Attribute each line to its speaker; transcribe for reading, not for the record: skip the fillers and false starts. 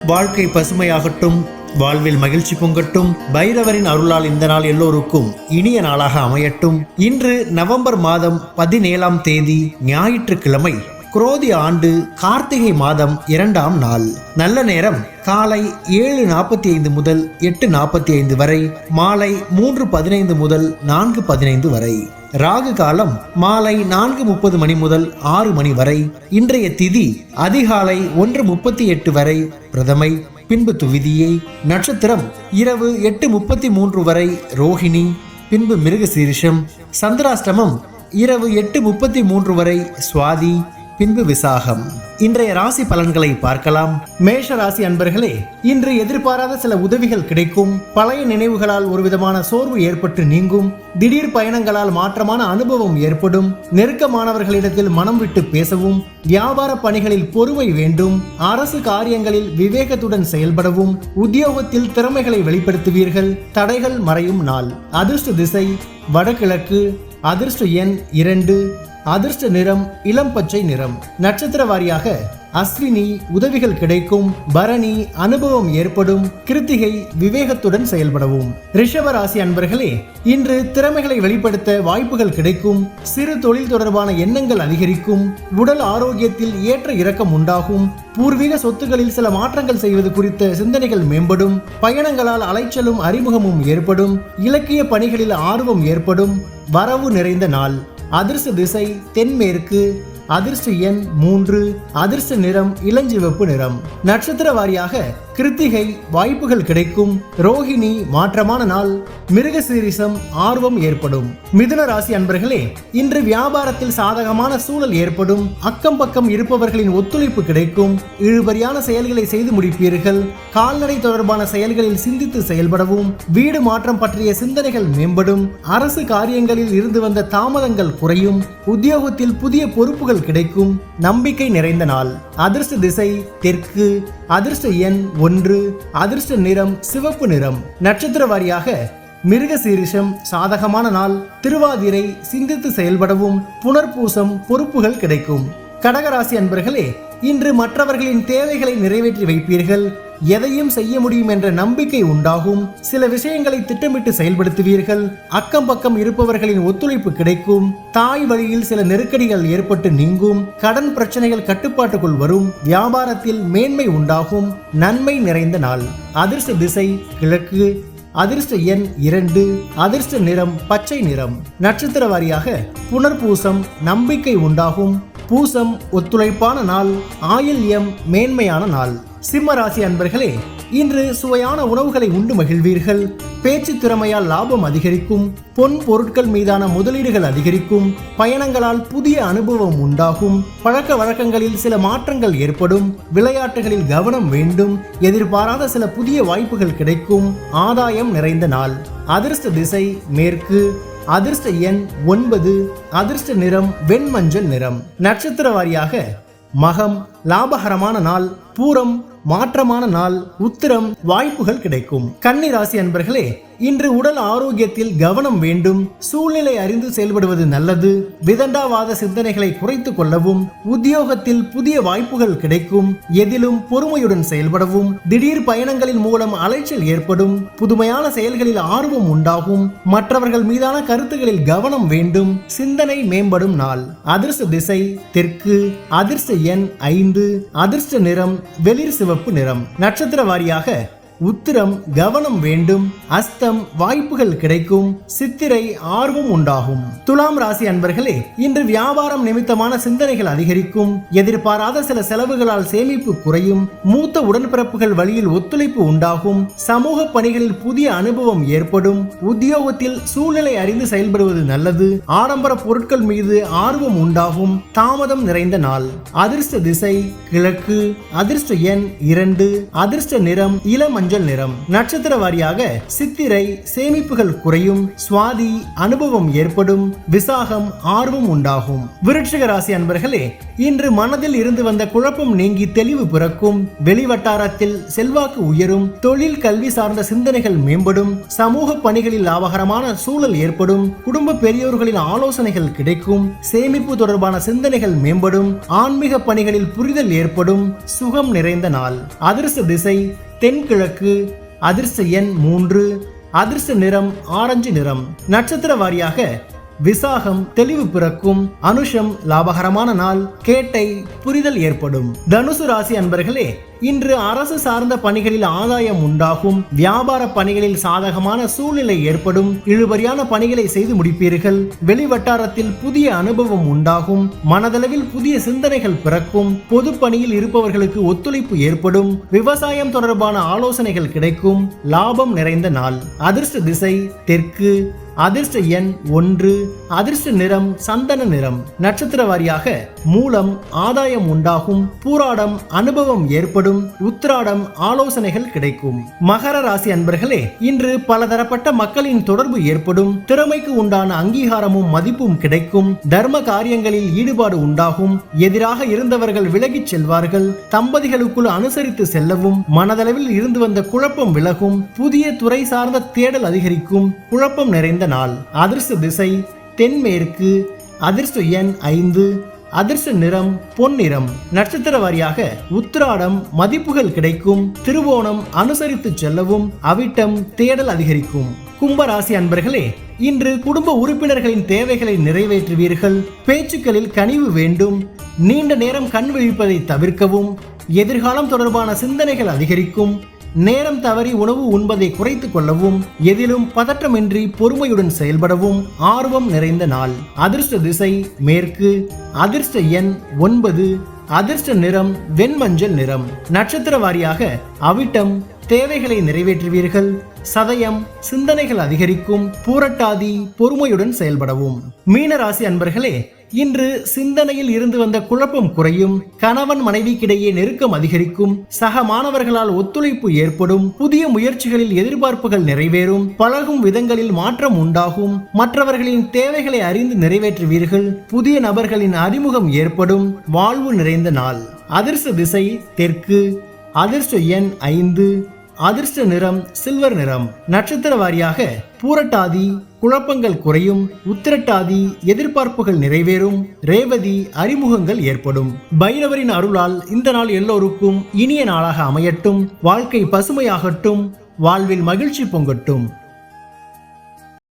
Speaker 1: வாழ்க்கை பசுமையாகட்டும், வாழ்வில் மகிழ்ச்சி பொங்கட்டும். பைரவரின் அருளால் இந்த நாள் எல்லோருக்கும் இனிய நாளாக அமையட்டும். இன்று நவம்பர் மாதம் 17ஆம் தேதி ஞாயிற்றுக்கிழமை, குரோதி ஆண்டு கார்த்திகை மாதம் 2ஆம் நாள். நல்ல நேரம் காலை 7:45 முதல் 8:45 வரை, மாலை 3:15 முதல் 4:15 வரை. ராகு காலம் மாலை 4:30 மணி முதல் 6 மணி வரை. இன்றைய திதி அதிகாலை 1:38 வரை பிரதமை, பின்பு துவிதியை. நட்சத்திரம் இரவு 8:33 வரை ரோஹிணி, பின்பு மிருகசீரிஷம். சந்திராஷ்டமம் இரவு 8:33 வரை சுவாதி, பின்பு விசாகம். இன்றைய ராசி பலன்களை பார்க்கலாம். மேஷ ராசி அன்பர்களே, இன்று எதிர்பாராத சில உதவிகள் கிடைக்கும். பழைய நினைவுகளால் ஒரு விதமான சோர்வு ஏற்பட்டு நீங்கும். திடீர் பயணங்களால் மாற்றமான அனுபவம் ஏற்படும். நெருக்கமானவர்களிடத்தில் மனம் விட்டு பேசவும். வியாபார பணிகளில் பொறுமை வேண்டும். அரசு காரியங்களில் விவேகத்துடன் செயல்படவும். உத்தியோகத்தில் திறமைகளை வெளிப்படுத்துவீர்கள். தடைகள் மறையும் நாள். அதிர்ஷ்ட திசை வடகிழக்கு. அதிர்ஷ்ட எண் 2. அதிர்ஷ்ட நிறம் இளம் பச்சை நிறம். நட்சத்திர வாரியாக அஸ்வினி உதவிகள் கிடைக்கும். பரணி அனுபவம் ஏற்படும். கிருத்திகை விவேகத்துடன் செயல்படவும். ரிஷப ராசி அன்பர்களே, இன்று திறமைகளை வெளிப்படுத்த வாய்ப்புகள் கிடைக்கும். சிறு தொழில் தொடர்பான எண்ணங்கள் அதிகரிக்கும். உடல் ஆரோக்கியத்தில் ஏற்ற இறக்கம் உண்டாகும். பூர்வீக சொத்துக்களில் சில மாற்றங்கள் செய்வது குறித்த சிந்தனைகள் மேம்படும். பயணங்களால் அலைச்சலும் அறிமுகமும் ஏற்படும். இலக்கிய பணிகளில் ஆர்வம் ஏற்படும். வரவு நிறைந்த நாள். அதிர்ஷ்ட திசை தென்மேற்கு. அதிர்ஷ்ட எண் 3. அதிர்ஷ்ட நிறம் இளஞ்சிவப்பு நிறம். நட்சத்திர வாரியாக கிருத்திகை வாய்ப்புகள் கிடைக்கும். ரோஹிணி மாற்றமான நாள். மிருகசீரிசம் ஆர்வம் ஏற்படும். மிதுன ராசி அன்பர்களே, இன்று வியாபாரத்தில் சாதகமான சூழல் ஏற்படும். அக்கம் பக்கம் இருப்பவர்களின் ஒத்துழைப்பு கிடைக்கும். இழுபறியான செயல்களை செய்து முடிப்பீர்கள். கால்நடை தொடர்பான செயல்களில் சிந்தித்து செயல்படவும். வீடு மாற்றம் பற்றிய சிந்தனைகள் மேம்படும். அரசு காரியங்களில் இருந்து வந்த தாமதங்கள் குறையும். உத்தியோகத்தில் புதிய பொறுப்புகள் கிடைக்கும். நம்பிக்கை நிறைந்த நாள். அதிர்ஷ்ட திசை தெற்கு. அதிர்ஷ்ட எண் 1. அதிர்ஷ்ட நிறம் சிவப்பு நிறம். நட்சத்திர வாரியாக மிருகசீரிஷம் சாதகமான நாள். திருவாதிரை சிந்தித்து செயல்படவும். புனர்பூசம் பொறுப்புகள் கிடைக்கும். கடகராசி அன்பர்களே, இன்று மற்றவர்களின் தேவைகளை நிறைவேற்றி வைப்பீர்கள். எதையும் செய்ய முடியும் என்ற நம்பிக்கை உண்டாகும். சில விஷயங்களை திட்டமிட்டு செயல்படுத்துவீர்கள். அக்கம் பக்கம் இருப்பவர்களின் ஒத்துழைப்பு கிடைக்கும். தாய் வழியில் சில நெருக்கடிகள் ஏற்பட்டு நீங்கும். கடன் பிரச்சனைகள் கட்டுப்பாட்டுக்குள் வரும். வியாபாரத்தில் மேன்மை உண்டாகும். நன்மை நிறைந்த நாள். அதிர்ஷ்ட திசை கிழக்கு. அதிர்ஷ்ட எண் 2. அதிர்ஷ்ட நிறம் பச்சை நிறம். நட்சத்திர வாரியாக புனர்பூசம் நம்பிக்கை உண்டாகும். பூசம் ஒத்துழைப்பான நாள். ஆயில்யம் மேன்மையான நாள். சிம்ம ராசி அன்பர்களே, இன்று சுவையான உணவுகளை உண்டு மகிழ்வீர்கள். பேச்சு திறமையால் லாபம் அதிகரிக்கும். பொன் பொருட்கள் மீதான முதலீடுகள் அதிகரிக்கும். பயணங்களால் புதிய அனுபவம் உண்டாகும். பழக்க வழக்கங்களில் சில மாற்றங்கள் ஏற்படும். விளையாட்டுகளில் கவனம் வேண்டும். எதிர்பாராத சில புதிய வாய்ப்புகள் கிடைக்கும். ஆதாயம் நிறைந்த நாள். அதிர்ஷ்ட திசை மேற்கு. அதிர்ஷ்ட எண் 9. அதிர்ஷ்ட நிறம் வெண்மஞ்சள் நிறம். நட்சத்திர வாரியாக மகம் லாபகரமான நாள். பூரம் மாற்றமான நாள். உத்திரம் வாய்ப்புகள் கிடைக்கும். கன்னி ராசி அன்பர்களே, இன்று உடல் ஆரோக்கியத்தில் கவனம் வேண்டும். சூழ்நிலை அறிந்து செயல்படுவது நல்லது. விதண்டாவாத சிந்தனைகளை குறைத்துக் கொள்ளவும். உத்தியோகத்தில் புதிய வாய்ப்புகள் கிடைக்கும். எதிலும் பொறுமையுடன் செயல்படவும். திடீர் பயணங்களின் மூலம் அலைச்சல் ஏற்படும். புதுமையான செயல்களில் ஆர்வம் உண்டாகும். மற்றவர்கள் மீதான கருத்துகளில் கவனம் வேண்டும். சிந்தனை மேம்படும் நாள். அதிர்ஷ்ட திசை தெற்கு. அதிர்ஷ்ட எண் 5. அதிர்ஷ்ட நிறம் வெளிர் சிவப்பு நிறம். நட்சத்திர வாரியாக உத்திரம் கவனம் வேண்டும். அஸ்தம் வாய்ப்புகள் கிடைக்கும். சித்திரை ஆர்வம் உண்டாகும். துலாம் ராசி அன்பர்களே, இன்று வியாபாரம் நிமித்தமான சிந்தனைகள் அதிகரிக்கும். எதிர்பாராத சில செலவுகளால் சேமிப்பு குறையும். மூத்த உடன்பிறப்புகள் வழியில் ஒத்துழைப்பு உண்டாகும். சமூக பணிகளில் புதிய அனுபவம் ஏற்படும். உத்தியோகத்தில் சூழ்நிலை அறிந்து செயல்படுவது நல்லது. ஆடம்பர பொருட்கள் மீது ஆர்வம் உண்டாகும். தாமதம் நிறைந்த நாள். அதிர்ஷ்ட திசை கிழக்கு. அதிர்ஷ்ட எண் 2. அதிர்ஷ்ட நிறம் இளமஞ்சள் மஞ்சள் நிறம். நட்சத்திர வாரியாக சித்திரை சேமிப்புகள் குறையும், சுவாதி அனுபவம் ஏற்படும், விசாகம் ஆர்வம் உண்டாகும். விருட்சிக ராசி அன்பர்களே, இன்று மனதில் இருந்து வந்த குழப்பம் நீங்கி தெளிவு பிறக்கும். வெளிவட்டாரத்தில் செல்வாக்கு உயரும், தொழில் கல்வி சார்ந்த சிந்தனைகள் மேம்படும், சமூக பணிகளில் லாபகரமான சூழல் ஏற்படும், குடும்ப பெரியோர்களின் ஆலோசனைகள் கிடைக்கும், சேமிப்பு தொடர்பான சிந்தனைகள் மேம்படும், ஆன்மீக பணிகளில் புரிதல் ஏற்படும், சுகம் நிறைந்த நாள். அதிர்ஷ்ட திசை தென்கிழக்கு, அதிர்ஷ்ட எண் 3, அதிர்ஷ்ட நிறம் ஆரஞ்சு நிறம். நட்சத்திர வாரியாக விசாகம் தெளிவு பிறக்கும், அனுஷம் லாபகரமான நாள், கேட்டை புரிதல் ஏற்படும். தனுசு ராசி அன்பர்களே, இன்று அரசு சார்ந்த பணிகளில் ஆதாயம் உண்டாகும், வியாபார பணிகளில் சாதகமான சூழ்நிலை ஏற்படும், இழுபறியான பணிகளை செய்து முடிப்பீர்கள். வெளிவட்டாரத்தில் புதிய அனுபவம் உண்டாகும், மனதளவில் புதிய சிந்தனைகள் பிறக்கும், பொது பணியில் இருப்பவர்களுக்கு ஒத்துழைப்பு ஏற்படும், விவசாயம் தொடர்பான ஆலோசனைகள் கிடைக்கும், லாபம் நிறைந்த நாள். அதிர்ஷ்ட திசை தெற்கு, அதிர்ஷ்ட எண் 1, அதிர்ஷ்ட நிறம் சந்தன நிறம். நட்சத்திர வாரியாக மூலம் ஆதாயம் உண்டாகும், பூராடம் அனுபவம் ஏற்படும், உத்திராடம் ஆலோசனைகள் கிடைக்கும். மகர ராசி அன்பர்களே, இன்று பலதரப்பட்ட மக்களின் தொடர்பு ஏற்படும், திறமைக்கு உண்டான அங்கீகாரமும் மதிப்பும் கிடைக்கும், தர்ம காரியங்களில் ஈடுபாடு உண்டாகும், எதிராக இருந்தவர்கள் விலகிச் செல்வார்கள், தம்பதிகளுக்குள் அனுசரித்து செல்லவும், மனதளவில் இருந்து வந்த குழப்பம் விலகும், புதிய துறை சார்ந்த தேடல் அதிகரிக்கும், குழப்பம் நிறைந்த நாள். அதிர்ஷ்ட திசை தென்மேற்கு, அதிர்ஷ்ட எண் 5, அதிர்ஷ்ட நிறம் பொன்னிறம். நட்சத்திர வாரியாக உத்திராடம் மதிப்புகள் கிடைக்கும், திருவோணம் அனுசரித்து செல்லவும், அவிட்டம் தேடல் அதிகரிக்கும். கும்பராசி அன்பர்களே, இன்று குடும்ப உறுப்பினர்களின் தேவைகளை நிறைவேற்றுவீர்கள், பேச்சுக்களில் கனிவு வேண்டும், நீண்ட நேரம் கண் விழிப்பதை தவிர்க்கவும், எதிர்காலம் தொடர்பான சிந்தனைகள் அதிகரிக்கும், நேரம் தவறி உணவு உண்பதை குறைத்துக் கொள்ளவும், எதிலும் பதற்றமின்றி பொறுமையுடன் செயல்படவும், ஆர்வம் நிறைந்த நாள். அதிர்ஷ்ட திசை மேற்கு, அதிர்ஷ்ட எண் 9, அதிர்ஷ்ட நிறம் வெண்மஞ்சள் நிறம். நட்சத்திர வாரியாக அவிட்டம் தேவைகளை நிறைவேற்றுவீர்கள், சதயம் சிந்தனைகள் அதிகரிக்கும், பூரட்டாதி பொறுமையுடன் செயல்படவும். மீனராசி அன்பர்களே, இன்று சிந்தனையில் இருந்து வந்த குழப்பம் குறையும், கணவன் மனைவிக்கிடையே நெருக்கம் அதிகரிக்கும், சக மாணவர்களால் ஒத்துழைப்பு ஏற்படும், புதிய முயற்சிகளில் எதிர்பார்ப்புகள் நிறைவேறும், பழகும் விதங்களில் மாற்றம் உண்டாகும், மற்றவர்களின் தேவைகளை அறிந்து நிறைவேற்றுவீர்கள், புதிய நபர்களின் அறிமுகம் ஏற்படும், வாழ்வு நிறைந்த நாள். அதிர்ஷ்ட திசை தெற்கு, அதிர்ஷ்ட எண் 5, அதிர்ஷ்ட நிறம் சில்வர் நிறம். நட்சத்திர வாரியாக பூரட்டாதி குழப்பங்கள் குறையும், உத்திரட்டாதி எதிர்பார்ப்புகள் நிறைவேறும், ரேவதி அறிமுகங்கள் ஏற்படும். பைரவரின் அருளால் இந்த நாள் எல்லோருக்கும் இனிய நாளாக அமையட்டும், வாழ்க்கை பசுமையாகட்டும், வாழ்வில் மகிழ்ச்சி பொங்கட்டும்.